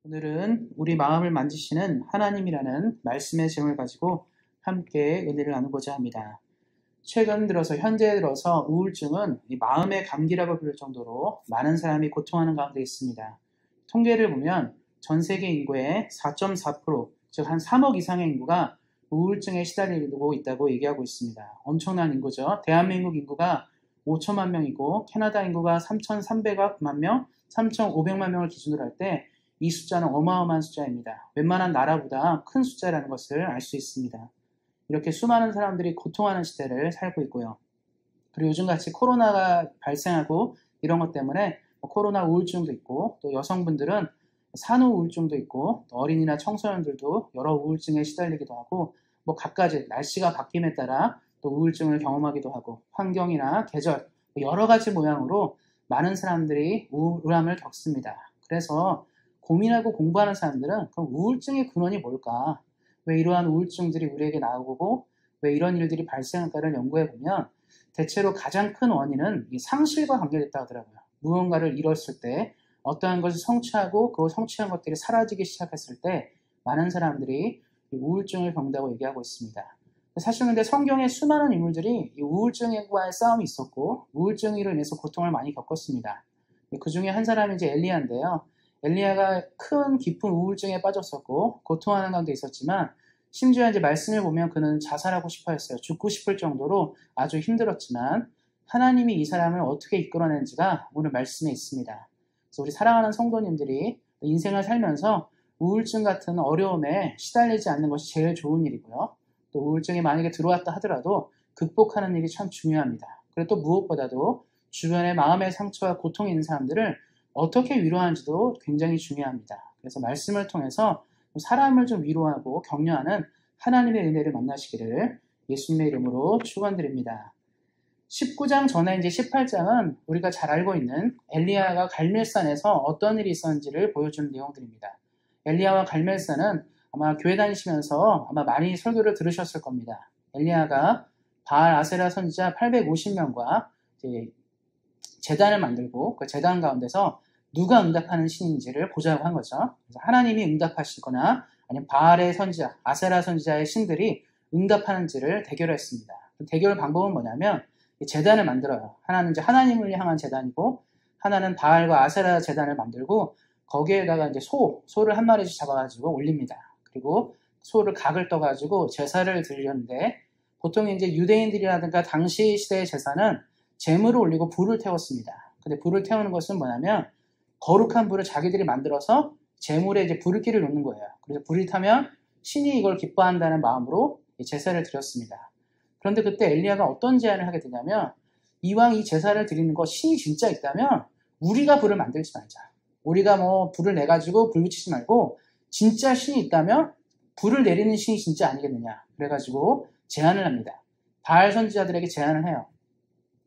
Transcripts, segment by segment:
오늘은 우리 마음을 만지시는 하나님이라는 말씀의 제목을 가지고 함께 은혜를 나누고자 합니다. 최근 들어서 현재 들어서 우울증은 마음의 감기라고 부를 정도로 많은 사람이 고통하는 가운데 있습니다. 통계를 보면 전 세계 인구의 4.4%, 즉 한 3억 이상의 인구가 우울증에 시달리고 있다고 얘기하고 있습니다. 엄청난 인구죠. 대한민국 인구가 5천만 명이고 캐나다 인구가 3,300만 명, 3,500만 명을 기준으로 할 때 이 숫자는 어마어마한 숫자입니다. 웬만한 나라보다 큰 숫자라는 것을 알 수 있습니다. 이렇게 수많은 사람들이 고통하는 시대를 살고 있고요. 그리고 요즘같이 코로나가 발생하고 이런 것 때문에 코로나 우울증도 있고, 또 여성분들은 산후 우울증도 있고, 또 어린이나 청소년들도 여러 우울증에 시달리기도 하고, 각가지 날씨가 바뀜에 따라 또 우울증을 경험하기도 하고, 환경이나 계절 여러 가지 모양으로 많은 사람들이 우울함을 겪습니다. 그래서 고민하고 공부하는 사람들은 그럼 우울증의 근원이 뭘까? 왜 이러한 우울증들이 우리에게 나오고 왜 이런 일들이 발생할까를 연구해보면 대체로 가장 큰 원인은 이 상실과 관계됐다고 하더라고요. 무언가를 잃었을 때 어떠한 것을 성취하고 그 성취한 것들이 사라지기 시작했을 때 많은 사람들이 우울증을 겪는다고 얘기하고 있습니다. 사실 근데 성경에 수많은 인물들이 이 우울증과의 싸움이 있었고 우울증으로 인해서 고통을 많이 겪었습니다. 그 중에 한 사람이 이제 엘리야인데요. 엘리야가 큰 깊은 우울증에 빠졌었고 고통하는 가운데 있었지만 심지어 이제 말씀을 보면 그는 자살하고 싶어 했어요. 죽고 싶을 정도로 아주 힘들었지만 하나님이 이 사람을 어떻게 이끌어낸지가 오늘 말씀에 있습니다. 그래서 우리 사랑하는 성도님들이 인생을 살면서 우울증 같은 어려움에 시달리지 않는 것이 제일 좋은 일이고요. 또 우울증이 만약에 들어왔다 하더라도 극복하는 일이 참 중요합니다. 그리고 또 무엇보다도 주변에 마음의 상처와 고통이 있는 사람들을 어떻게 위로하는지도 굉장히 중요합니다. 그래서 말씀을 통해서 사람을 좀 위로하고 격려하는 하나님의 은혜를 만나시기를 예수님의 이름으로 축원드립니다. 19장 전에 이제 18장은 우리가 잘 알고 있는 엘리야가 갈멜산에서 어떤 일이 있었는지를 보여주는 내용들입니다. 엘리야와 갈멜산은 아마 교회 다니시면서 아마 많이 설교를 들으셨을 겁니다. 엘리야가 바알 아세라 선지자 850명과 제단을 만들고 그 제단 가운데서 누가 응답하는 신인지를 보자고 한 거죠. 그래서 하나님이 응답하시거나 아니면 바알의 선지자, 아세라 선지자의 신들이 응답하는지를 대결했습니다. 그 대결 방법은 뭐냐면 제단을 만들어요. 하나는 이제 하나님을 향한 제단이고 하나는 바알과 아세라 제단을 만들고 거기에다가 이제 소를 한 마리씩 잡아가지고 올립니다. 그리고 소를 각을 떠가지고 제사를 드리려는데 보통 이제 유대인들이라든가 당시 시대의 제사는 재물을 올리고 불을 태웠습니다. 근데 불을 태우는 것은 뭐냐면 거룩한 불을 자기들이 만들어서 재물에 이제 불기를 놓는 거예요. 그래서 불이 타면 신이 이걸 기뻐한다는 마음으로 제사를 드렸습니다. 그런데 그때 엘리야가 어떤 제안을 하게 되냐면 이왕 이 제사를 드리는 거 신이 진짜 있다면 우리가 불을 만들지 말자. 우리가 불을 내가지고 불 붙이지 말고 진짜 신이 있다면 불을 내리는 신이 진짜 아니겠느냐. 그래가지고 제안을 합니다. 바알 선지자들에게 제안을 해요.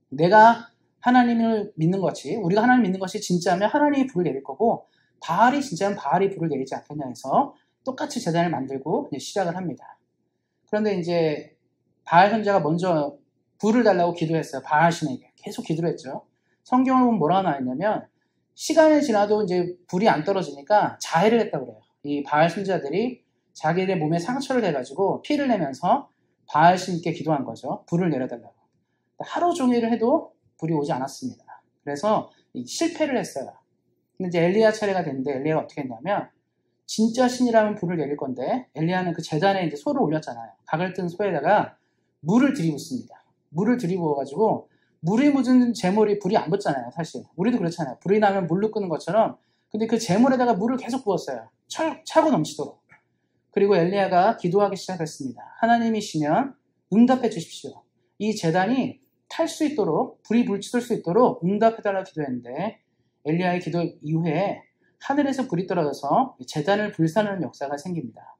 내가 하나님을 믿는 것이 우리가 하나님 믿는 것이 진짜면 하나님이 불을 내릴 거고 바알이 진짜면 바알이 불을 내리지 않겠냐 해서 똑같이 제단을 만들고 시작을 합니다. 그런데 이제 바알 선지자가 먼저 불을 달라고 기도했어요. 바알 신에게 계속 기도를 했죠. 성경을 보면 뭐라고 나와 있냐면 시간이 지나도 이제 불이 안 떨어지니까 자해를 했다고 그래요. 이 바알 선지자들이 자기들 몸에 상처를 내가지고 피를 내면서 바알 신께 기도한 거죠. 불을 내려달라고. 하루 종일 해도 불이 오지 않았습니다. 그래서 실패를 했어요. 근데 이제 엘리야 차례가 됐는데 엘리야가 어떻게 했냐면 진짜 신이라면 불을 내릴 건데 엘리야는 그 제단에 이제 소를 올렸잖아요. 각을 뜬 소에다가 물을 들이붓습니다. 물을 들이부어가지고 물이 묻은 재물이 불이 안 붙잖아요. 사실 우리도 그렇잖아요. 불이 나면 물로 끄는 것처럼. 근데 그 재물에다가 물을 계속 부었어요. 차고 넘치도록. 그리고 엘리야가 기도하기 시작했습니다. 하나님이시면 응답해 주십시오. 이 제단이 탈 수 있도록 불이 불붙을 수 있도록 응답해달라고 기도했는데 엘리야의 기도 이후에 하늘에서 불이 떨어져서 제단을 불사르는 역사가 생깁니다.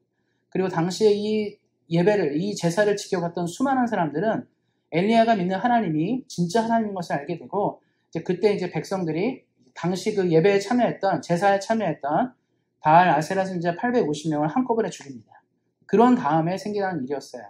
그리고 당시에 이 제사를 지켜갔던 수많은 사람들은 엘리야가 믿는 하나님이 진짜 하나님인 것을 알게 되고 그때 이제 백성들이 당시 그 예배에 참여했던 제사에 참여했던 바알 아세라 선지자 850명을 한꺼번에 죽입니다. 그런 다음에 생기는 일이었어요.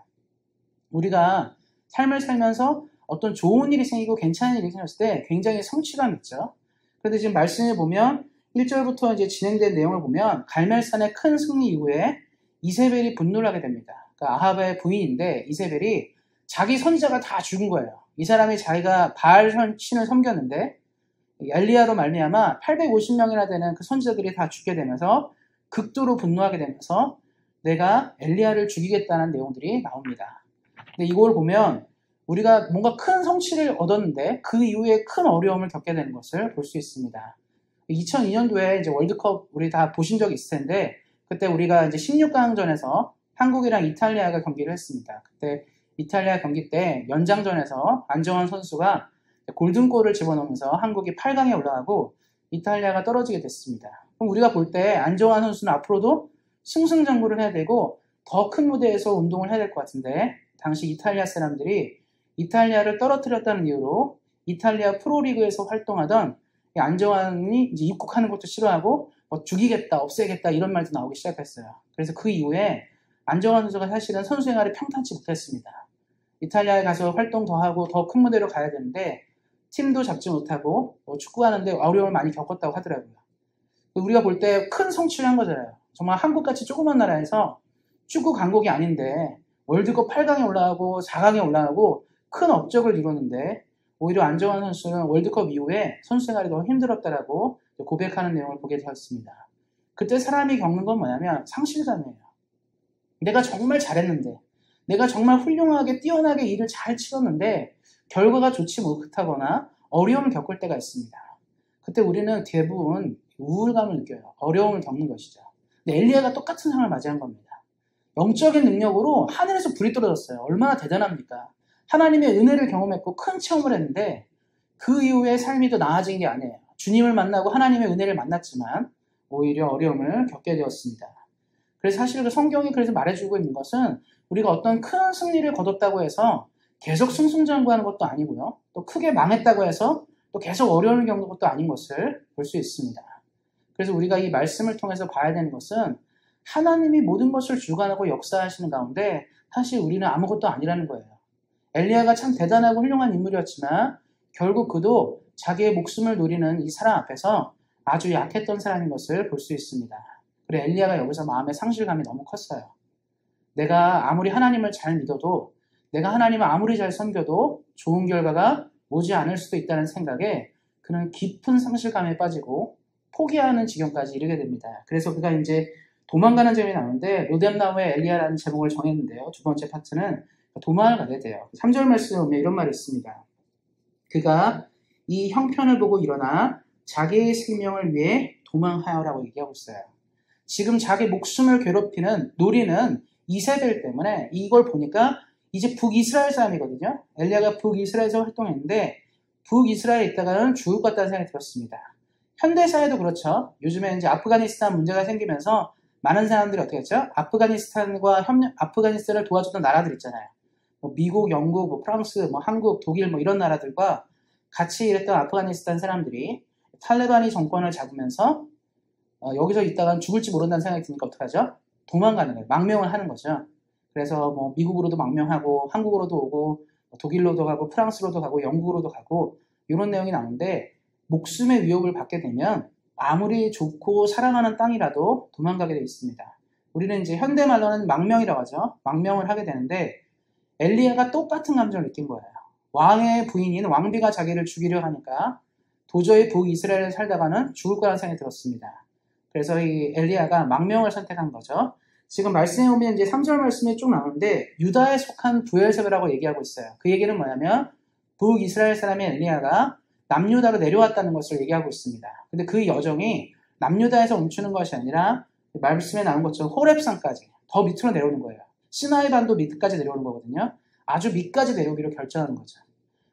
우리가 삶을 살면서 어떤 좋은 일이 생기고 괜찮은 일이 생겼을 때 굉장히 성취감 있죠. 그런데 지금 말씀을 보면 1절부터 이제 진행된 내용을 보면 갈멜산의 큰 승리 이후에 이세벨이 분노를 하게 됩니다. 그러니까 아합의 부인인데 이세벨이 자기 선지자가 다 죽은 거예요. 이 사람이 자기가 바알 신을 섬겼는데 엘리야로 말미암아 850명이나 되는 그 선지자들이 다 죽게 되면서 극도로 분노하게 되면서 내가 엘리야를 죽이겠다는 내용들이 나옵니다. 근데 이걸 보면 우리가 뭔가 큰 성취를 얻었는데 그 이후에 큰 어려움을 겪게 되는 것을 볼 수 있습니다. 2002년도에 이제 월드컵 우리 다 보신 적이 있을 텐데 그때 우리가 이제 16강전에서 한국이랑 이탈리아가 경기를 했습니다. 그때 이탈리아 경기 때 연장전에서 안정환 선수가 골든골을 집어넣으면서 한국이 8강에 올라가고 이탈리아가 떨어지게 됐습니다. 그럼 우리가 볼 때 안정환 선수는 앞으로도 승승장구를 해야 되고 더 큰 무대에서 운동을 해야 될 것 같은데 당시 이탈리아 사람들이 이탈리아를 떨어뜨렸다는 이유로 이탈리아 프로리그에서 활동하던 안정환이 이제 입국하는 것도 싫어하고 뭐 죽이겠다, 없애겠다 이런 말도 나오기 시작했어요. 그래서 그 이후에 안정환 선수가 사실은 선수 생활이 평탄치 못했습니다. 이탈리아에 가서 활동 더 하고 더 큰 무대로 가야 되는데 팀도 잡지 못하고 축구하는데 어려움을 많이 겪었다고 하더라고요. 우리가 볼 때 큰 성취를 한 거잖아요. 정말 한국같이 조그만 나라에서 축구 강국이 아닌데 월드컵 8강에 올라가고 4강에 올라가고 큰 업적을 이뤘는데 오히려 안정환 선수는 월드컵 이후에 선수 생활이 더 힘들었다라고 고백하는 내용을 보게 되었습니다. 그때 사람이 겪는 건 뭐냐면 상실감이에요. 내가 정말 잘했는데 내가 정말 훌륭하게 뛰어나게 일을 잘 치렀는데 결과가 좋지 못하거나 어려움을 겪을 때가 있습니다. 그때 우리는 대부분 우울감을 느껴요. 어려움을 겪는 것이죠. 근데 엘리야가 똑같은 상황을 맞이한 겁니다. 영적인 능력으로 하늘에서 불이 떨어졌어요. 얼마나 대단합니까? 하나님의 은혜를 경험했고 큰 체험을 했는데 그 이후에 삶이 더 나아진 게 아니에요. 주님을 만나고 하나님의 은혜를 만났지만 오히려 어려움을 겪게 되었습니다. 그래서 사실 그 성경이 그래서 말해주고 있는 것은 우리가 어떤 큰 승리를 거뒀다고 해서 계속 승승장구하는 것도 아니고요. 또 크게 망했다고 해서 또 계속 어려움을 겪는 것도 아닌 것을 볼 수 있습니다. 그래서 우리가 이 말씀을 통해서 봐야 되는 것은 하나님이 모든 것을 주관하고 역사하시는 가운데 사실 우리는 아무것도 아니라는 거예요. 엘리야가 참 대단하고 훌륭한 인물이었지만 결국 그도 자기의 목숨을 노리는 이 사람 앞에서 아주 약했던 사람인 것을 볼 수 있습니다. 그래 엘리야가 여기서 마음의 상실감이 너무 컸어요. 내가 아무리 하나님을 잘 믿어도 내가 하나님을 아무리 잘 섬겨도 좋은 결과가 오지 않을 수도 있다는 생각에 그는 깊은 상실감에 빠지고 포기하는 지경까지 이르게 됩니다. 그래서 그가 이제 도망가는 점이 나오는데 로뎀나무의 엘리야라는 제목을 정했는데요. 두 번째 파트는 도망을 가게 돼요. 3절 말씀에 보면 이런 말이 있습니다. 그가 이 형편을 보고 일어나 자기의 생명을 위해 도망하여라고 얘기하고 있어요. 지금 자기 목숨을 괴롭히는 노리는 이세벨 때문에 이걸 보니까 이제 북이스라엘 사람이거든요. 엘리야가 북이스라엘에서 활동했는데 북이스라엘에 있다가는 죽을 것 같다는 생각이 들었습니다. 현대사회도 그렇죠. 요즘에 이제 아프가니스탄 문제가 생기면서 많은 사람들이 어떻게 했죠? 아프가니스탄을 도와줬던 나라들 있잖아요. 뭐 미국, 영국, 뭐 프랑스, 뭐 한국, 독일 뭐 이런 나라들과 같이 일했던 아프가니스탄 사람들이 탈레반이 정권을 잡으면서 여기서 있다가 죽을지 모른다는 생각이 드니까 어떡하죠? 도망가는 거예요. 망명을 하는 거죠. 그래서 뭐 미국으로도 망명하고 한국으로도 오고 독일로도 가고 프랑스로도 가고 영국으로도 가고 이런 내용이 나오는데 목숨의 위협을 받게 되면 아무리 좋고 사랑하는 땅이라도 도망가게 되어 있습니다. 우리는 이제 현대말로는 망명이라고 하죠. 망명을 하게 되는데 엘리야가 똑같은 감정을 느낀 거예요. 왕의 부인인 왕비가 자기를 죽이려 하니까 도저히 북이스라엘에 살다가는 죽을 거라는 생각이 들었습니다. 그래서 이 엘리야가 망명을 선택한 거죠. 지금 말씀에 보면 이제 3절 말씀이 쭉 나오는데 유다에 속한 부엘세바라고 얘기하고 있어요. 그 얘기는 뭐냐면 북이스라엘 사람의 엘리야가 남유다로 내려왔다는 것을 얘기하고 있습니다. 근데 그 여정이 남유다에서 멈추는 것이 아니라 말씀에 나온 것처럼 호렙산까지 더 밑으로 내려오는 거예요. 시나이 반도 밑까지 내려오는 거거든요. 아주 밑까지 내려오기로 결정하는 거죠.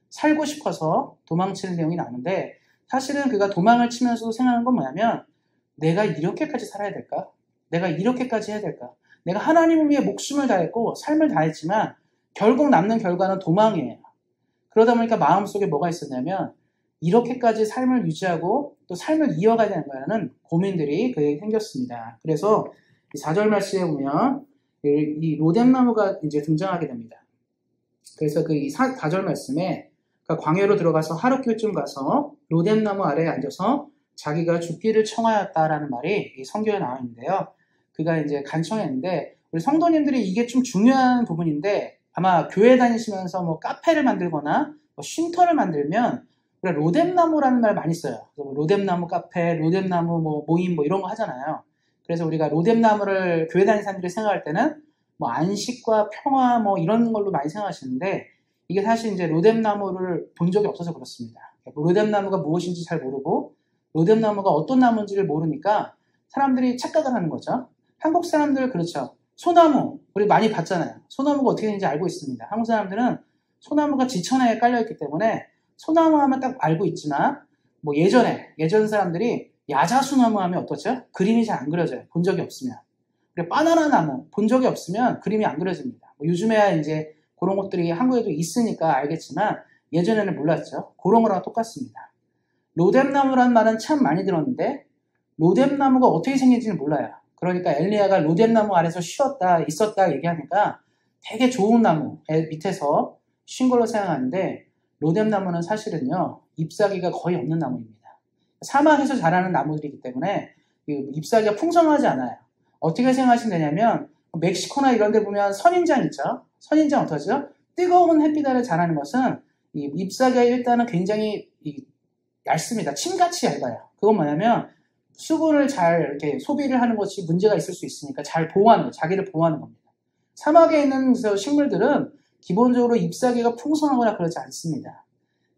살고 싶어서 도망치는 내용이 나오는데 사실은 그가 도망을 치면서도 생각하는 건 뭐냐면 내가 이렇게까지 살아야 될까? 내가 이렇게까지 해야 될까? 내가 하나님을 위해 목숨을 다했고 삶을 다했지만 결국 남는 결과는 도망이에요. 그러다 보니까 마음속에 뭐가 있었냐면 이렇게까지 삶을 유지하고 또 삶을 이어가야 되는 거라는 고민들이 그에게 생겼습니다. 그래서 이 4절 말씀에 보면 이 로뎀나무가 이제 등장하게 됩니다. 그래서 그 4절 말씀에 광야로 들어가서 하루길쯤 가서 로뎀나무 아래에 앉아서 자기가 죽기를 청하였다라는 말이 이 성경에 나와 있는데요. 그가 이제 간청했는데 우리 성도님들이 이게 좀 중요한 부분인데 아마 교회 다니시면서 뭐 카페를 만들거나 뭐 쉼터를 만들면 우리가 로뎀나무라는 말 많이 써요. 로뎀나무 카페, 로뎀나무 뭐 모임 뭐 이런 거 하잖아요. 그래서 우리가 로뎀나무를 교회 다니는 사람들이 생각할 때는 뭐 안식과 평화 뭐 이런 걸로 많이 생각하시는데 이게 사실 이제 로뎀나무를 본 적이 없어서 그렇습니다. 로뎀나무가 무엇인지 잘 모르고 로뎀나무가 어떤 나무인지를 모르니까 사람들이 착각을 하는 거죠. 한국 사람들 그렇죠. 소나무 우리 많이 봤잖아요. 소나무가 어떻게 되는지 알고 있습니다. 한국 사람들은 소나무가 지천에 깔려있기 때문에 소나무 하면 딱 알고 있지만 뭐 예전 사람들이 야자수나무 하면 어떻죠? 그림이 잘 안 그려져요. 본 적이 없으면. 그리고 바나나 나무 본 적이 없으면 그림이 안 그려집니다. 뭐 요즘에야 이제 그런 것들이 한국에도 있으니까 알겠지만 예전에는 몰랐죠. 그런 거랑 똑같습니다. 로뎀나무라는 말은 참 많이 들었는데 로뎀나무가 어떻게 생긴지는 몰라요. 그러니까 엘리야가 로뎀나무 아래서 있었다 얘기하니까 되게 좋은 나무 밑에서 쉰 걸로 생각하는데 로뎀나무는 사실은요 잎사귀가 거의 없는 나무입니다. 사막에서 자라는 나무들이기 때문에 잎사귀가 풍성하지 않아요. 어떻게 생각하시면 되냐면 멕시코나 이런 데 보면 선인장 있죠. 선인장 어떠죠? 뜨거운 햇빛 아래 자라는 것은 이 잎사귀가 일단은 굉장히 얇습니다. 침같이 얇아요. 그건 뭐냐면 수분을 잘 이렇게 소비를 하는 것이 문제가 있을 수 있으니까 잘 보호하는 거, 자기를 보호하는 겁니다. 사막에 있는 식물들은 기본적으로 잎사귀가 풍성하거나 그렇지 않습니다.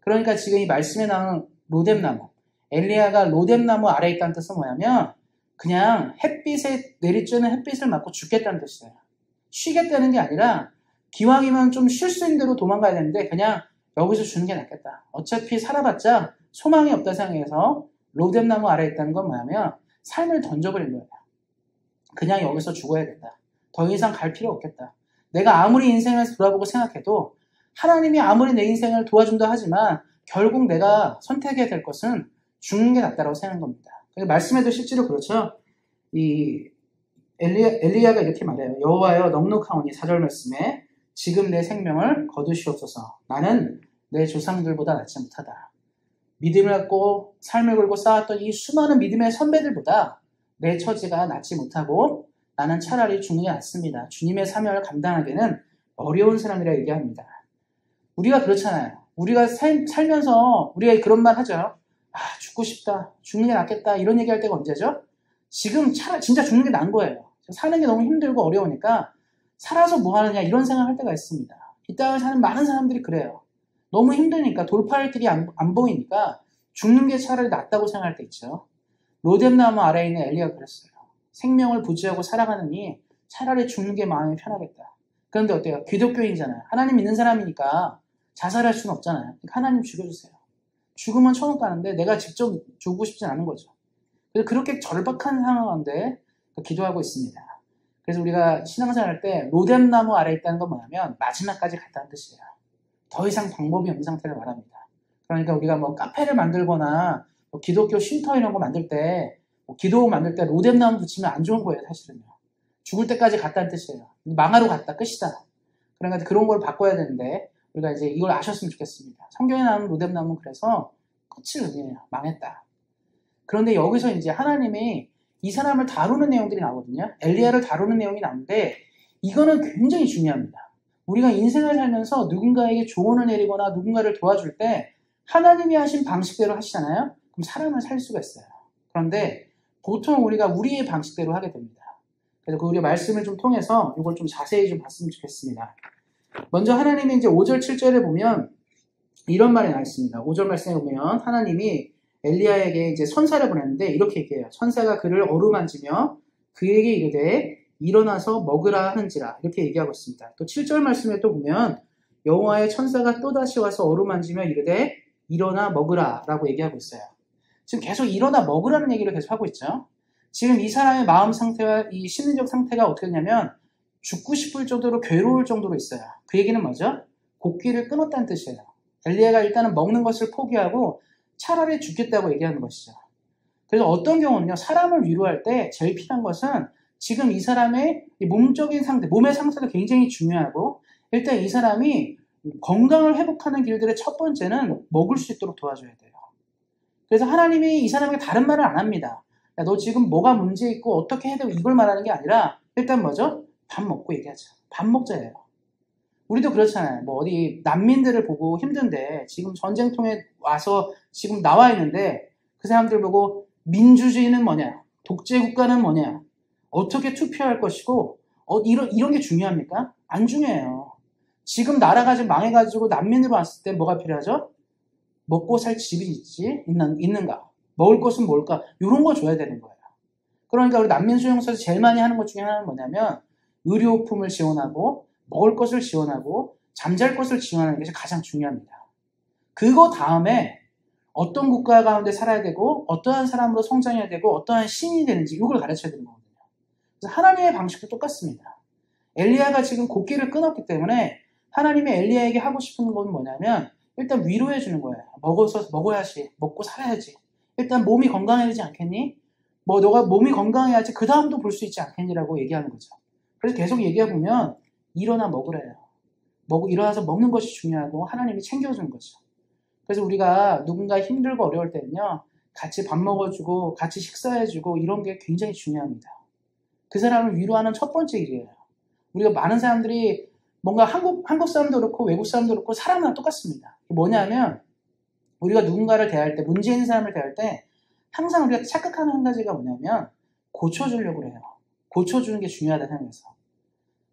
그러니까 지금 이 말씀에 나오는 로뎀나무, 엘리야가 로뎀나무 아래에 있다는 뜻은 뭐냐면 그냥 햇빛에 내리쬐는 햇빛을 맞고 죽겠다는 뜻이에요. 쉬겠다는 게 아니라 기왕이면 좀 쉴 수 있는 대로 도망가야 되는데 그냥 여기서 주는 게 낫겠다. 어차피 살아봤자 소망이 없다 생각해서 로뎀나무 아래에 있다는 건 뭐냐면 삶을 던져버린 거예요. 그냥 여기서 죽어야겠다. 더 이상 갈 필요 없겠다. 내가 아무리 인생을 돌아보고 생각해도 하나님이 아무리 내 인생을 도와준다 하지만 결국 내가 선택해야 될 것은 죽는 게 낫다고 생각한 겁니다. 말씀에도 실제로 그렇죠. 이 엘리야가 이렇게 말해요. 여호와여 넉넉하오니 4절 말씀에 지금 내 생명을 거두시옵소서. 나는 내 조상들보다 낫지 못하다. 믿음을 갖고 삶을 걸고 쌓았던 이 수많은 믿음의 선배들보다 내 처지가 낫지 못하고 나는 차라리 죽는 게 낫습니다. 주님의 사명을 감당하기에는 어려운 사람이라 얘기합니다. 우리가 그렇잖아요. 우리가 살면서 우리가 그런 말 하죠. 죽고 싶다. 죽는 게 낫겠다. 이런 얘기할 때가 언제죠? 지금 진짜 죽는 게 나은 거예요. 사는 게 너무 힘들고 어려우니까 살아서 뭐 하느냐 이런 생각할 때가 있습니다. 이 땅을 사는 많은 사람들이 그래요. 너무 힘드니까 돌파할 길이 안 보이니까 죽는 게 차라리 낫다고 생각할 때 있죠. 로뎀나무 아래에 있는 엘리야가 그랬어요. 생명을 부지하고 살아가느니 차라리 죽는 게 마음이 편하겠다. 그런데 어때요? 기독교인이잖아요. 하나님 믿는 사람이니까 자살할 수는 없잖아요. 그러니까 하나님 죽여주세요. 죽으면 천국 가는데 내가 직접 죽고 싶진 않은 거죠. 그래서 그렇게 절박한 상황인데 기도하고 있습니다. 그래서 우리가 신앙생활 할 때 로뎀나무 아래에 있다는 건 뭐냐면 마지막까지 갔다는 뜻이에요. 더 이상 방법이 없는 상태를 말합니다. 그러니까 우리가 뭐 카페를 만들거나 뭐 기독교 쉼터 이런 거 만들 때 기도 만들 때 로뎀나무 붙이면 안 좋은 거예요. 사실은요. 죽을 때까지 갔다는 뜻이에요. 망하러 갔다 끝이다. 그러니까 그런 걸 바꿔야 되는데 우리가 이제 이걸 아셨으면 좋겠습니다. 성경에 나오는 로뎀나무는 그래서 끝을 의미해요. 망했다. 그런데 여기서 이제 하나님이 이 사람을 다루는 내용들이 나오거든요. 엘리야를 다루는 내용이 나오는데 이거는 굉장히 중요합니다. 우리가 인생을 살면서 누군가에게 조언을 내리거나 누군가를 도와줄 때 하나님이 하신 방식대로 하시잖아요. 그럼 사람을 살 수가 있어요. 그런데 보통 우리가 우리의 방식대로 하게 됩니다. 그래서 그 우리 말씀을 좀 통해서 이걸 좀 자세히 좀 봤으면 좋겠습니다. 먼저 하나님이 이제 5절, 7절에 보면 이런 말이 나와 있습니다. 5절 말씀에 보면 하나님이 엘리야에게 이제 선사를 보냈는데 이렇게 얘기해요. 선사가 그를 어루만지며 그에게 이르되 일어나서 먹으라 하는지라 이렇게 얘기하고 있습니다. 또 7절 말씀에 또 보면 여호와의 천사가 또다시 와서 어루만지며 이르되 일어나 먹으라 라고 얘기하고 있어요. 지금 계속 일어나 먹으라는 얘기를 계속 하고 있죠. 지금 이 사람의 마음 상태와 이 심리적 상태가 어떻게 되냐면 죽고 싶을 정도로 괴로울 정도로 있어요. 그 얘기는 뭐죠? 곡기를 끊었다는 뜻이에요. 엘리야가 일단은 먹는 것을 포기하고 차라리 죽겠다고 얘기하는 것이죠. 그래서 어떤 경우는요, 사람을 위로할 때 제일 필요한 것은 지금 이 사람의 몸적인 상태, 몸의 상태도 굉장히 중요하고 일단 이 사람이 건강을 회복하는 길들의 첫 번째는 먹을 수 있도록 도와줘야 돼요. 그래서 하나님이 이 사람에게 다른 말을 안 합니다. 야, 너 지금 뭐가 문제 있고 어떻게 해야 되고 이걸 말하는 게 아니라 일단 뭐죠? 밥 먹고 얘기하자. 밥 먹자예요. 우리도 그렇잖아요. 뭐 어디 난민들을 보고 힘든데 지금 전쟁통에 와서 지금 나와 있는데 그 사람들 보고 민주주의는 뭐냐? 독재국가는 뭐냐? 어떻게 투표할 것이고 이런 게 중요합니까? 안 중요해요. 지금 나라가 지금 망해가지고 난민으로 왔을 때 뭐가 필요하죠? 먹고 살 집이 있는가? 먹을 것은 뭘까? 이런 거 줘야 되는 거예요. 그러니까 우리 난민수용소에서 제일 많이 하는 것 중에 하나는 뭐냐면 의료용품을 지원하고 먹을 것을 지원하고 잠잘 것을 지원하는 것이 가장 중요합니다. 그거 다음에 어떤 국가 가운데 살아야 되고 어떠한 사람으로 성장해야 되고 어떠한 신이 되는지 이걸 가르쳐야 되는 거거든요. 그래서 하나님의 방식도 똑같습니다. 엘리야가 지금 곡기를 끊었기 때문에 하나님이 엘리야에게 하고 싶은 건 뭐냐면 일단 위로해 주는 거예요. 먹어야지. 먹고 살아야지. 일단 몸이 건강해지지 않겠니? 뭐 너가 몸이 건강해야지 그 다음도 볼 수 있지 않겠니라고 얘기하는 거죠. 그래서 계속 얘기해보면 일어나 먹으래요. 일어나서 먹는 것이 중요하고 하나님이 챙겨주는 거죠. 그래서 우리가 누군가 힘들고 어려울 때는요. 같이 밥 먹어주고 같이 식사해주고 이런 게 굉장히 중요합니다. 그 사람을 위로하는 첫 번째 일이에요. 우리가 많은 사람들이 뭔가 한국 사람도 그렇고 외국 사람도 그렇고 사람은 똑같습니다. 뭐냐면 우리가 누군가를 대할 때 문제 있는 사람을 대할 때 항상 우리가 착각하는 한 가지가 뭐냐면 고쳐주려고 해요. 고쳐주는 게 중요하다 생각해서.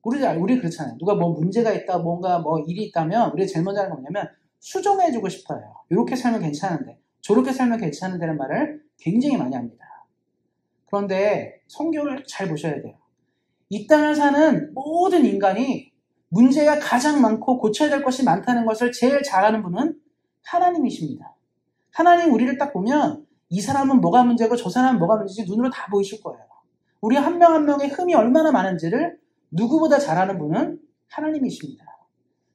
우리 그렇잖아요. 누가 뭐 문제가 있다, 뭔가 뭐 일이 있다면 우리가 제일 먼저 하는 게 뭐냐면 수정해주고 싶어요. 이렇게 살면 괜찮은데, 저렇게 살면 괜찮은데라는 말을 굉장히 많이 합니다. 그런데 성경을 잘 보셔야 돼요. 이 땅을 사는 모든 인간이 문제가 가장 많고 고쳐야 될 것이 많다는 것을 제일 잘 아는 분은 하나님이십니다. 하나님 우리를 딱 보면 이 사람은 뭐가 문제고 저 사람은 뭐가 문제인지 눈으로 다 보이실 거예요. 우리 한 명 한 명의 흠이 얼마나 많은지를 누구보다 잘 아는 분은 하나님이십니다.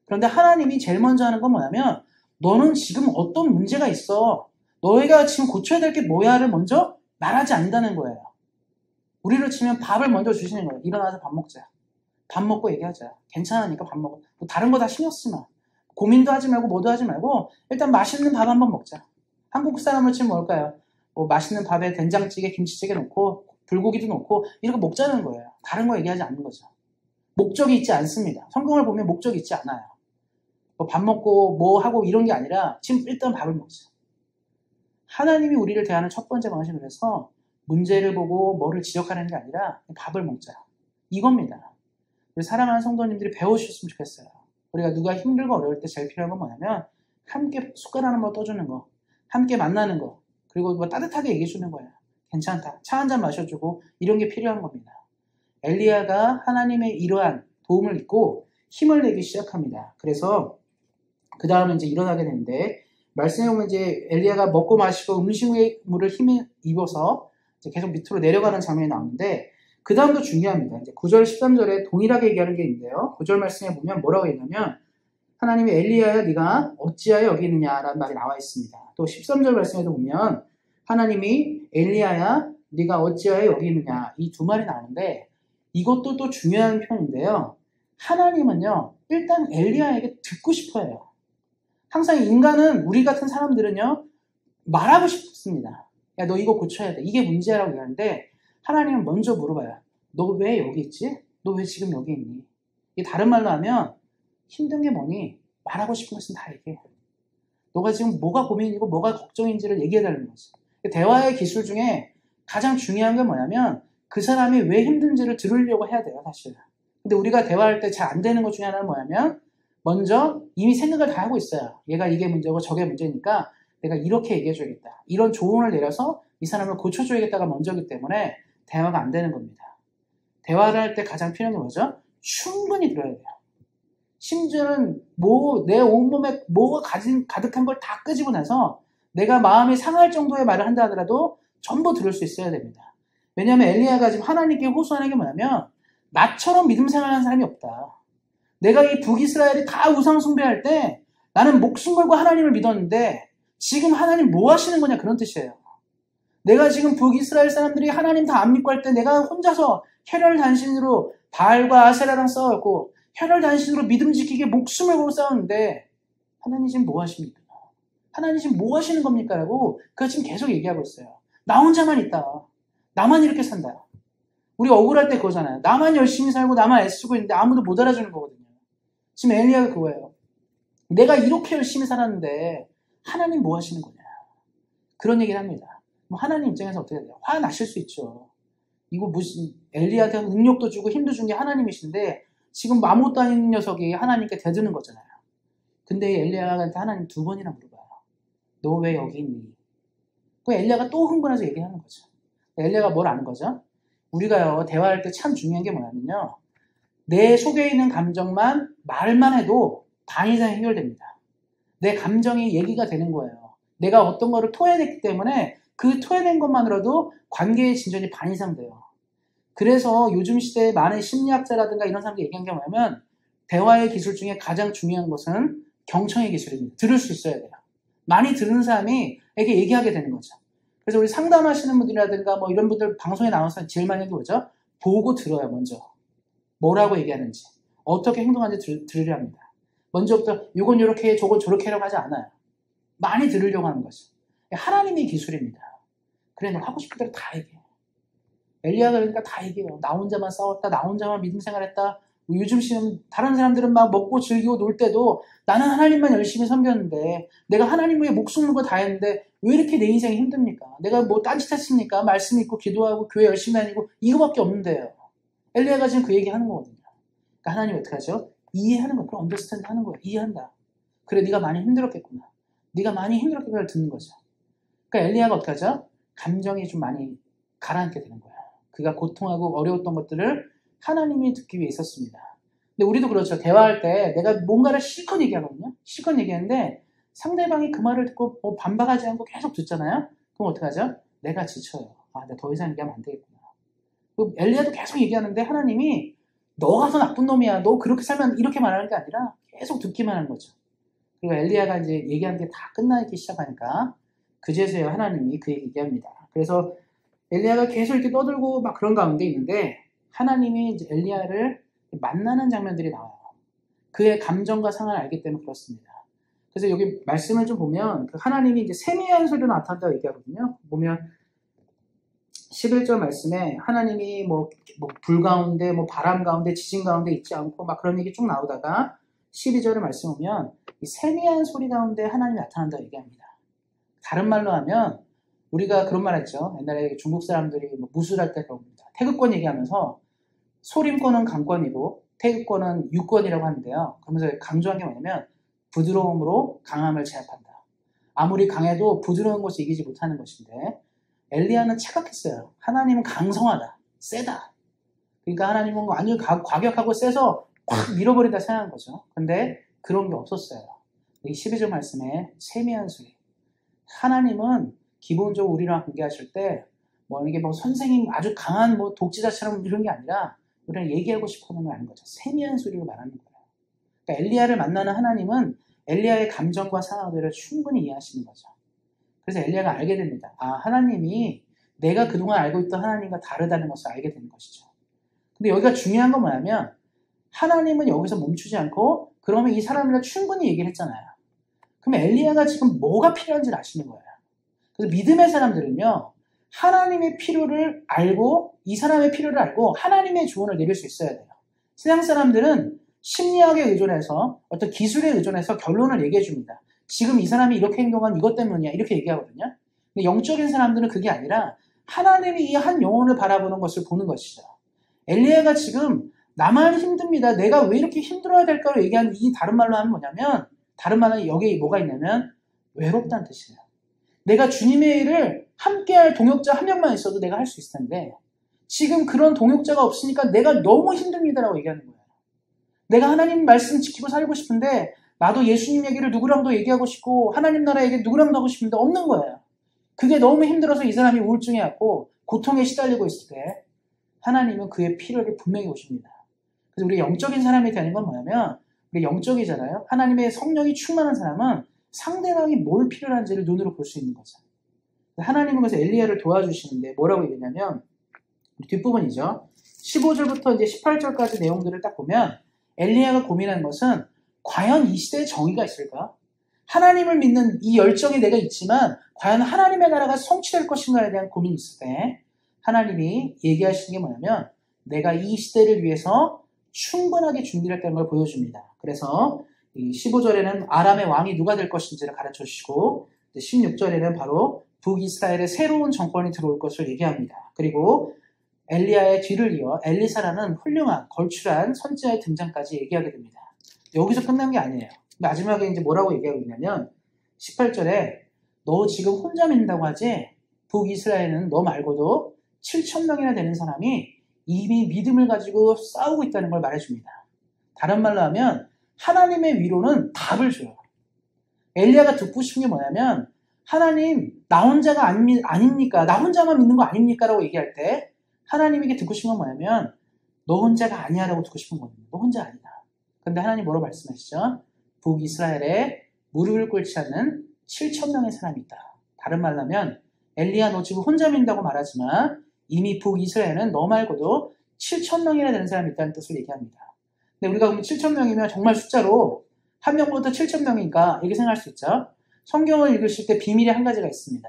그런데 하나님이 제일 먼저 하는 건 뭐냐면 너는 지금 어떤 문제가 있어. 너희가 지금 고쳐야 될 게 뭐야를 먼저 말하지 않는다는 거예요. 우리로 치면 밥을 먼저 주시는 거예요. 일어나서 밥 먹자. 밥 먹고 얘기하자. 괜찮으니까 밥 먹어. 뭐 다른 거 다 신경 쓰지 마. 고민도 하지 말고 뭐도 하지 말고 일단 맛있는 밥 한번 먹자. 한국 사람을 치면 뭘까요? 뭐 맛있는 밥에 된장찌개, 김치찌개 넣고 불고기도 넣고 이렇게 먹자는 거예요. 다른 거 얘기하지 않는 거죠. 목적이 있지 않습니다. 성경을 보면 목적이 있지 않아요. 뭐 밥 먹고 뭐 하고 이런 게 아니라 지금 일단 밥을 먹자. 하나님이 우리를 대하는 첫 번째 방식은 그래서 문제를 보고 뭐를 지적하는 게 아니라 밥을 먹자. 이겁니다. 우리 사랑하는 성도님들이 배우셨으면 좋겠어요. 우리가 누가 힘들고 어려울 때 제일 필요한 건 뭐냐면 함께 숟가락 한번 떠주는 거, 함께 만나는 거, 그리고 뭐 따뜻하게 얘기해 주는 거예요. 괜찮다. 차 한잔 마셔주고 이런 게 필요한 겁니다. 엘리야가 하나님의 이러한 도움을 잊고 힘을 내기 시작합니다. 그래서 그 다음에 이제 일어나게 되는데 말씀해 보면 이제 엘리야가 먹고 마시고 음식물을 힘에 입어서 이제 계속 밑으로 내려가는 장면이 나오는데 그 다음도 중요합니다. 이제 9절 13절에 동일하게 얘기하는 게 있는데요. 9절 말씀에 보면 뭐라고 얘기하냐면 하나님이 엘리야야 네가 어찌하여 여기 있느냐라는 말이 나와 있습니다. 또 13절 말씀에도 보면 하나님이 엘리야야 네가 어찌하여 여기 있느냐 이 두 말이 나오는데 이것도 또 중요한 표현인데요. 하나님은요 일단 엘리야에게 듣고 싶어요. 항상 인간은 우리 같은 사람들은요 말하고 싶습니다. 야 너 이거 고쳐야 돼. 이게 문제라고 얘기하는데 하나님은 먼저 물어봐요. 너 왜 여기 있지? 너 왜 지금 여기 있니? 이게 다른 말로 하면 힘든 게 뭐니? 말하고 싶은 것은 다 얘기해. 너가 지금 뭐가 고민이고 뭐가 걱정인지를 얘기해달라는 거지. 대화의 기술 중에 가장 중요한 게 뭐냐면 그 사람이 왜 힘든지를 들으려고 해야 돼요, 사실. 근데 우리가 대화할 때 잘 안 되는 것 중에 하나는 뭐냐면 먼저 이미 생각을 다 하고 있어요. 얘가 이게 문제고 저게 문제니까 내가 이렇게 얘기해줘야겠다. 이런 조언을 내려서 이 사람을 고쳐줘야겠다가 먼저기 때문에 대화가 안 되는 겁니다. 대화를 할 때 가장 필요한 게 뭐죠? 충분히 들어야 돼요. 심지어는 내 온몸에 뭐가 가득한 걸 다 끄집어 내서 내가 마음이 상할 정도의 말을 한다 하더라도 전부 들을 수 있어야 됩니다. 왜냐하면 엘리야가 지금 하나님께 호소하는 게 뭐냐면 나처럼 믿음 생활하는 사람이 없다. 내가 이 북이스라엘이 다 우상 숭배할 때 나는 목숨 걸고 하나님을 믿었는데 지금 하나님 뭐 하시는 거냐 그런 뜻이에요. 내가 지금 북이스라엘 사람들이 하나님 다 안 믿고 할 때 내가 혼자서 혈혈단신으로 바알과 아세라랑 싸웠고 혈혈단신으로 믿음 지키기에 목숨을 걸고 싸웠는데 하나님 지금 뭐 하십니까? 하나님 지금 뭐 하시는 겁니까? 라고 그가 지금 계속 얘기하고 있어요. 나 혼자만 있다. 나만 이렇게 산다. 우리 억울할 때 그거잖아요. 나만 열심히 살고 나만 애쓰고 있는데 아무도 못 알아주는 거거든요. 지금 엘리야가 그거예요. 내가 이렇게 열심히 살았는데 하나님 뭐 하시는 거냐. 그런 얘기를 합니다. 하나님 입장에서 어떻게 돼요? 화 나실 수 있죠. 이거 무슨 엘리야한테 능력도 주고 힘도 준 게 하나님이신데 지금 아무것도 아닌 녀석이 하나님께 대드는 거잖아요. 근데 엘리야한테 하나님 2번이나 물어봐요. 너 왜 여기 있니? 그 엘리야가 또 흥분해서 얘기하는 거죠. 엘리야가 뭘 아는 거죠? 우리가요 대화할 때 참 중요한 게 뭐냐면요. 내 속에 있는 감정만 말만 해도 반 이상 해결됩니다. 내 감정이 얘기가 되는 거예요. 내가 어떤 거를 토해냈기 때문에 그 토해낸 것만으로도 관계의 진전이 반 이상 돼요. 그래서 요즘 시대에 많은 심리학자라든가 이런 사람들이 얘기한 게 뭐냐면 대화의 기술 중에 가장 중요한 것은 경청의 기술입니다. 들을 수 있어야 돼요. 많이 듣는 사람이 에게 얘기하게 되는 거죠. 그래서 우리 상담하시는 분들이라든가 뭐 이런 분들 방송에 나와서 제일 많이 하는 게 뭐죠? 보고 들어요, 먼저. 뭐라고 얘기하는지. 어떻게 행동하는지 들으려 합니다. 먼저부터 이건 이렇게 해, 저건 저렇게 하려고 하지 않아요. 많이 들으려고 하는 거죠. 하나님의 기술입니다. 그래, 너 하고 싶은 대로 다 얘기해. 엘리야가 그러니까 다 얘기해요. 나 혼자만 싸웠다. 나 혼자만 믿음 생활했다. 요즘 시험 다른 사람들은 막 먹고 즐기고 놀 때도 나는 하나님만 열심히 섬겼는데 내가 하나님 위해 목숨 걸고 다 했는데 왜 이렇게 내 인생이 힘듭니까? 내가 뭐 딴짓했습니까? 말씀 읽고 기도하고 교회 열심히 다니고 이거밖에 없는데요. 엘리야가 지금 그 얘기 하는 거거든요. 그러니까 하나님 어떻게 하죠? 이해하는 거예요. 그럼 언더스탠드 하는 거예요. 이해한다. 그래, 네가 많이 힘들었겠구나. 네가 많이 힘들었겠구나 듣는 거죠. 그러니까 엘리야가 어떻게 하죠? 감정이 좀 많이 가라앉게 되는 거예요. 그가 고통하고 어려웠던 것들을 하나님이 듣기 위해 있었습니다. 근데 우리도 그렇죠. 대화할 때 내가 뭔가를 실컷 얘기하거든요. 실컷 얘기하는데 상대방이 그 말을 듣고 뭐 반박하지 않고 계속 듣잖아요. 그럼 어떻게 하죠? 내가 지쳐요. 아, 내가 더 이상 얘기하면 안 되겠구나. 엘리야도 계속 얘기하는데 하나님이 너가 더 나쁜 놈이야. 너 그렇게 살면 이렇게 말하는 게 아니라 계속 듣기만 하는 거죠. 그리고 엘리야가 이제 얘기하는 게 다 끝나기 시작하니까 그제서야 하나님이 그 얘기합니다. 그래서 엘리야가 계속 이렇게 떠들고 막 그런 가운데 있는데 하나님이 이제 엘리야를 만나는 장면들이 나와요. 그의 감정과 상황을 알기 때문에 그렇습니다. 그래서 여기 말씀을 좀 보면 그 하나님이 이제 세미한 소리로 나타난다고 얘기하거든요. 보면 11절 말씀에 하나님이 뭐 불 가운데 뭐 바람 가운데 지진 가운데 있지 않고 막 그런 얘기 쭉 나오다가 12절을 말씀 보면 이 세미한 소리 가운데 하나님이 나타난다고 얘기합니다. 다른 말로 하면 우리가 그런 말 했죠. 옛날에 중국 사람들이 뭐 무술할 때 그런 겁니다. 태극권 얘기하면서 소림권은 강권이고 태극권은 유권이라고 하는데요. 그러면서 강조한 게 뭐냐면 부드러움으로 강함을 제압한다. 아무리 강해도 부드러운 것을 이기지 못하는 것인데 엘리야는 착각했어요. 하나님은 강성하다. 세다. 그러니까 하나님은 완전히 과격하고 세서 확 밀어버리다 생각한 거죠. 근데 그런 게 없었어요. 이 12절 말씀에 세미한 소리. 하나님은 기본적으로 우리랑 관계하실 때 뭐 이게 뭐 선생님 아주 강한 뭐 독지자처럼 이런 게 아니라 우리랑 얘기하고 싶어하는 걸 아는 거죠. 세미한 소리로 말하는 거예요. 그러니까 엘리야를 만나는 하나님은 엘리야의 감정과 상황들을 충분히 이해하시는 거죠. 그래서 엘리야가 알게 됩니다. 아, 하나님이 내가 그동안 알고 있던 하나님과 다르다는 것을 알게 되는 것이죠. 근데 여기가 중요한 건 뭐냐면 하나님은 여기서 멈추지 않고 그러면 이 사람이랑 충분히 얘기를 했잖아요. 그럼 엘리야가 지금 뭐가 필요한지를 아시는 거예요. 그래서 믿음의 사람들은요. 하나님의 필요를 알고 이 사람의 필요를 알고 하나님의 조언을 내릴 수 있어야 돼요. 세상 사람들은 심리학에 의존해서 어떤 기술에 의존해서 결론을 얘기해 줍니다. 지금 이 사람이 이렇게 행동한 이것 때문이야 이렇게 얘기하거든요. 근데 영적인 사람들은 그게 아니라 하나님이 이 한 영혼을 바라보는 것을 보는 것이죠. 엘리야가 지금 나만 힘듭니다. 내가 왜 이렇게 힘들어야 될까로 얘기하는 이 다른 말로 하면 뭐냐면 다른 말은 여기에 뭐가 있냐면 외롭다는 뜻이에요. 내가 주님의 일을 함께할 동역자 한 명만 있어도 내가 할 수 있을 텐데 지금 그런 동역자가 없으니까 내가 너무 힘듭니다라고 얘기하는 거예요. 내가 하나님 말씀 지키고 살고 싶은데 나도 예수님 얘기를 누구랑도 얘기하고 싶고 하나님 나라 얘기 누구랑도 하고 싶은데 없는 거예요. 그게 너무 힘들어서 이 사람이 우울증에 왔고 고통에 시달리고 있을 때 하나님은 그의 필요를 분명히 보십니다. 그래서 우리 영적인 사람이 되는 건 뭐냐면 우리 영적이잖아요. 하나님의 성령이 충만한 사람은 상대방이 뭘 필요한지를 눈으로 볼 수 있는 거죠. 하나님은 그래서 엘리야를 도와주시는데 뭐라고 얘기냐면 뒷부분이죠. 15절부터 이제 18절까지 내용들을 딱 보면 엘리야가 고민한 것은 과연 이 시대에 정의가 있을까? 하나님을 믿는 이 열정이 내가 있지만 과연 하나님의 나라가 성취될 것인가에 대한 고민이 있을 때 하나님이 얘기하시는 게 뭐냐면 내가 이 시대를 위해서 충분하게 준비를 했다는 걸 보여줍니다. 그래서 15절에는 아람의 왕이 누가 될 것인지를 가르쳐 주시고 16절에는 바로 북이스라엘의 새로운 정권이 들어올 것을 얘기합니다. 그리고 엘리야의 뒤를 이어 엘리사라는 훌륭한 걸출한 선지자의 등장까지 얘기하게 됩니다. 여기서 끝난 게 아니에요. 마지막에 이제 뭐라고 얘기하고 있냐면 18절에 너 지금 혼자 믿는다고 하지? 북이스라엘은 너 말고도 7,000명이나 되는 사람이 이미 믿음을 가지고 싸우고 있다는 걸 말해줍니다. 다른 말로 하면 하나님의 위로는 답을 줘요. 엘리야가 듣고 싶은 게 뭐냐면 하나님 나 혼자가 아닙니까? 나 혼자만 믿는 거 아닙니까? 라고 얘기할 때 하나님에게 듣고 싶은 건 뭐냐면 너 혼자가 아니야 라고 듣고 싶은 거거든요. 너 혼자 아니다. 그런데 하나님 뭐라고 말씀하시죠? 북이스라엘에 무릎을 꿇지 않는 7,000명의 사람이 있다. 다른 말로 하면 엘리야 너 지금 혼자 믿는다고 말하지만 이미 북이스라엘은 너 말고도 7,000명이나 되는 사람이 있다는 뜻을 얘기합니다. 근데 우리가 그러면 7,000명이면 정말 숫자로 한 명부터 7,000명이니까 이렇게 생각할 수 있죠. 성경을 읽으실 때 비밀이 한 가지가 있습니다.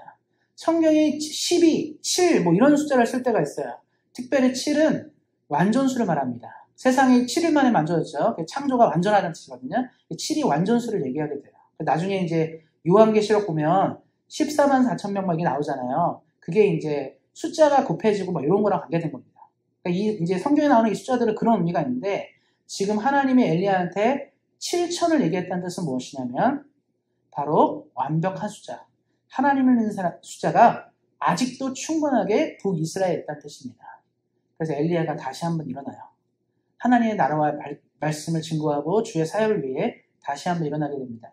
성경이 12, 7 뭐 이런 숫자를 쓸 때가 있어요. 특별히 7은 완전수를 말합니다. 세상이 7일 만에 만들어졌죠. 창조가 완전하다는 뜻이거든요. 7이 완전수를 얘기하게 돼요. 나중에 이제 요한계시록 보면 14만 4천 명 막 이게 나오잖아요. 그게 이제 숫자가 곱해지고 뭐 이런 거랑 관계된 겁니다. 그러니까 이제 성경에 나오는 이 숫자들은 그런 의미가 있는데 지금 하나님이 엘리야한테 7천을 얘기했다는 뜻은 무엇이냐면 바로 완벽한 숫자. 하나님을 믿는 숫자가 아직도 충분하게 북이스라엘에 있다는 뜻입니다. 그래서 엘리야가 다시 한번 일어나요. 하나님의 나라와 말씀을 증거하고 주의 사역을 위해 다시 한번 일어나게 됩니다.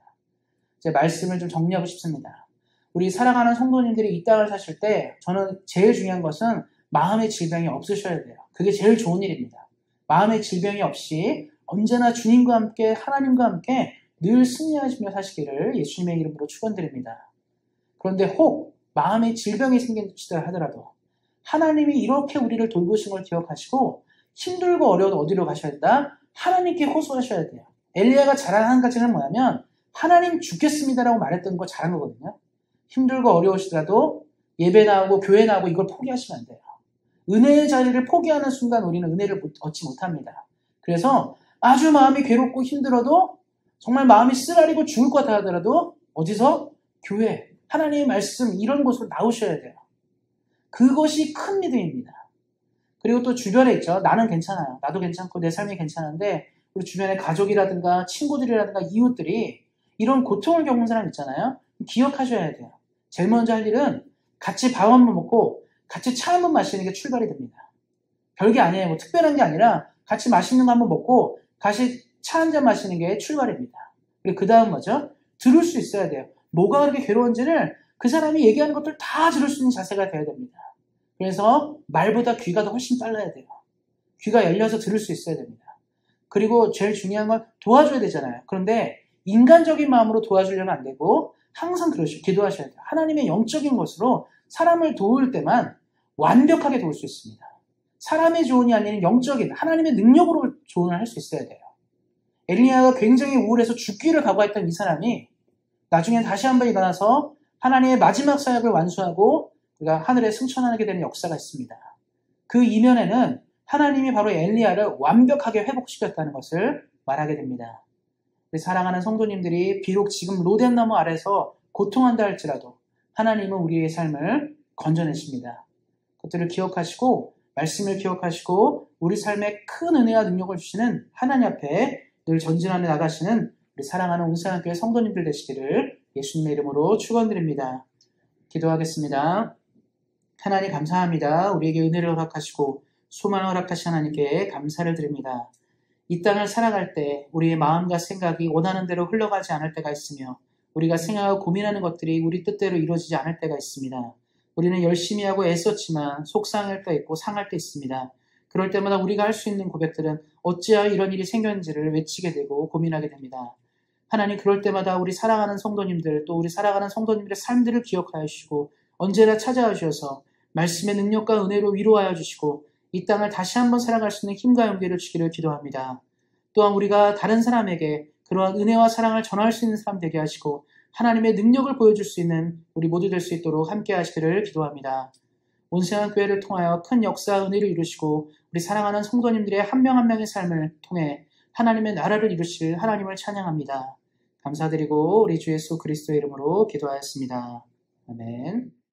제 말씀을 좀 정리하고 싶습니다. 우리 사랑하는 성도님들이 이 땅을 사실 때 저는 제일 중요한 것은 마음의 질병이 없으셔야 돼요. 그게 제일 좋은 일입니다. 마음의 질병이 없이 언제나 주님과 함께 하나님과 함께 늘 승리하시며 사시기를 예수님의 이름으로 축원드립니다. 그런데 혹 마음의 질병이 생긴다 하더라도 하나님이 이렇게 우리를 돌보신 걸 기억하시고 힘들고 어려워도 어디로 가셔야 된다? 하나님께 호소하셔야 돼요. 엘리야가 잘한 한 가지는 뭐냐면 하나님 죽겠습니다라고 말했던 거 잘한 거거든요. 힘들고 어려우시더라도 예배 나오고 교회 나오고 이걸 포기하시면 안 돼요. 은혜의 자리를 포기하는 순간 우리는 은혜를 얻지 못합니다. 그래서 아주 마음이 괴롭고 힘들어도 정말 마음이 쓰라리고 죽을 것 같아 하더라도 어디서? 교회, 하나님의 말씀 이런 곳으로 나오셔야 돼요. 그것이 큰 믿음입니다. 그리고 또 주변에 있죠. 나는 괜찮아요. 나도 괜찮고 내 삶이 괜찮은데 우리 주변에 가족이라든가 친구들이라든가 이웃들이 이런 고통을 겪는 사람 있잖아요. 기억하셔야 돼요. 제일 먼저 할 일은 같이 밥 한 번 먹고 같이 차 한 번 마시는 게 출발이 됩니다. 별게 아니에요. 뭐 특별한 게 아니라 같이 맛있는 거 한 번 먹고 같이 차 한 잔 마시는 게 출발입니다. 그리고 그 다음 뭐죠? 들을 수 있어야 돼요. 뭐가 그렇게 괴로운지를 그 사람이 얘기하는 것들 다 들을 수 있는 자세가 돼야 됩니다. 그래서 말보다 귀가 더 훨씬 빨라야 돼요. 귀가 열려서 들을 수 있어야 됩니다. 그리고 제일 중요한 건 도와줘야 되잖아요. 그런데 인간적인 마음으로 도와주려면 안 되고 항상 기도하셔야 돼요. 하나님의 영적인 것으로 사람을 도울 때만 완벽하게 도울 수 있습니다. 사람의 조언이 아닌 영적인 하나님의 능력으로 조언을 할 수 있어야 돼요. 엘리야가 굉장히 우울해서 죽기를 각오했던 이 사람이 나중에 다시 한번 일어나서 하나님의 마지막 사역을 완수하고 그가 하늘에 승천하게 되는 역사가 있습니다. 그 이면에는 하나님이 바로 엘리야를 완벽하게 회복시켰다는 것을 말하게 됩니다. 우리 사랑하는 성도님들이 비록 지금 로뎀나무 아래서 고통한다 할지라도 하나님은 우리의 삶을 건져내십니다. 그것들을 기억하시고 말씀을 기억하시고 우리 삶에 큰 은혜와 능력을 주시는 하나님 앞에 늘 전진하며 나가시는 우리 사랑하는 운산교회 성도님들 되시기를 예수님의 이름으로 축원드립니다. 기도하겠습니다. 하나님 감사합니다. 우리에게 은혜를 허락하시고 소망을 허락하신 하나님께 감사를 드립니다. 이 땅을 살아갈 때 우리의 마음과 생각이 원하는 대로 흘러가지 않을 때가 있으며 우리가 생각하고 고민하는 것들이 우리 뜻대로 이루어지지 않을 때가 있습니다. 우리는 열심히 하고 애썼지만 속상할 때 있고 상할 때 있습니다. 그럴 때마다 우리가 할 수 있는 고백들은 어찌하여 이런 일이 생겼는지를 외치게 되고 고민하게 됩니다. 하나님 그럴 때마다 우리 사랑하는 성도님들 또 우리 살아가는 성도님들의 삶들을 기억하여 주시고 언제나 찾아와 주셔서 말씀의 능력과 은혜로 위로하여 주시고 이 땅을 다시 한번 살아갈 수 있는 힘과 용기를 주기를 기도합니다. 또한 우리가 다른 사람에게 그러한 은혜와 사랑을 전할 수 있는 사람 되게 하시고 하나님의 능력을 보여줄 수 있는 우리 모두 될 수 있도록 함께 하시기를 기도합니다. 온생한 교회를 통하여 큰 역사 은혜를 이루시고 우리 사랑하는 성도님들의 한 명 한 명의 삶을 통해 하나님의 나라를 이루실 하나님을 찬양합니다. 감사드리고 우리 주 예수 그리스도의 이름으로 기도하였습니다. 아멘.